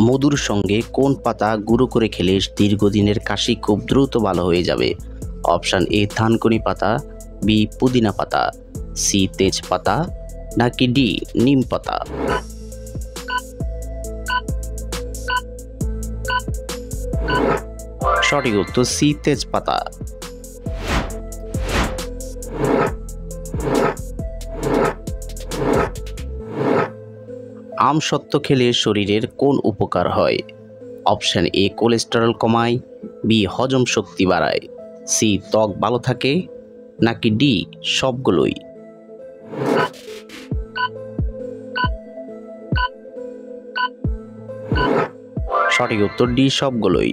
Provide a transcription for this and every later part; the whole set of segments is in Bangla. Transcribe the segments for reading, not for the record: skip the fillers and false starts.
মধুর সঙ্গে কোন পাতা গুঁড়ো করে খেলে দীর্ঘদিনের কাশি খুব দ্রুত ভালো হয়ে যাবে? অপশান এ থানকুনি পাতা, বি পুদিনা পাতা, সি তেজপাতা, নাকি ডি নিম পাতা? সঠিক উত্তর সি তেজপাতা। আমসত্ত্ব খেলে শরীরের কোন উপকার হয়? অপশান এ কোলেস্টেরল কমায়, বি হজম শক্তি বাড়ায়, সি ত্বক ভালো থাকে, নাকি ডি সবগুলোই? সঠিক উত্তর ডি সবগুলোই।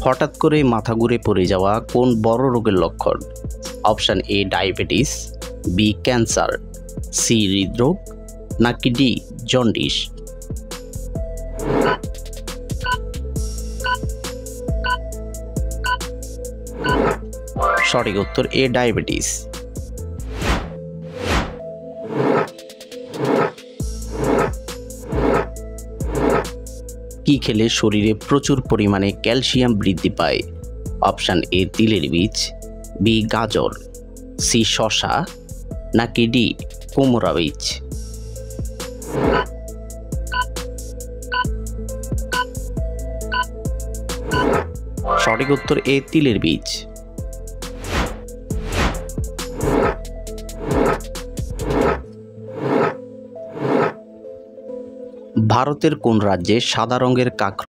হঠাৎ করে মাথা ঘুরে পড়ে যাওয়া কোন বড় রোগের লক্ষণ? Option A diabetes, B cancer, C হৃদরোগ, নাকি ডি জন্ডিস? সঠিক উত্তর এ ডায়াবেটিস। কি খেলে শরীরে প্রচুর পরিমাণে ক্যালসিয়াম বৃদ্ধি পায়? অপশান এ তিলের বীজ, বি গাজর, সি শসা, নাকি ডি কুমড়া বীজ? সঠিক উত্তর এ তিলের বীজ। ভারতের কোন রাজ্যে সাদা রঙের কাঁকড়া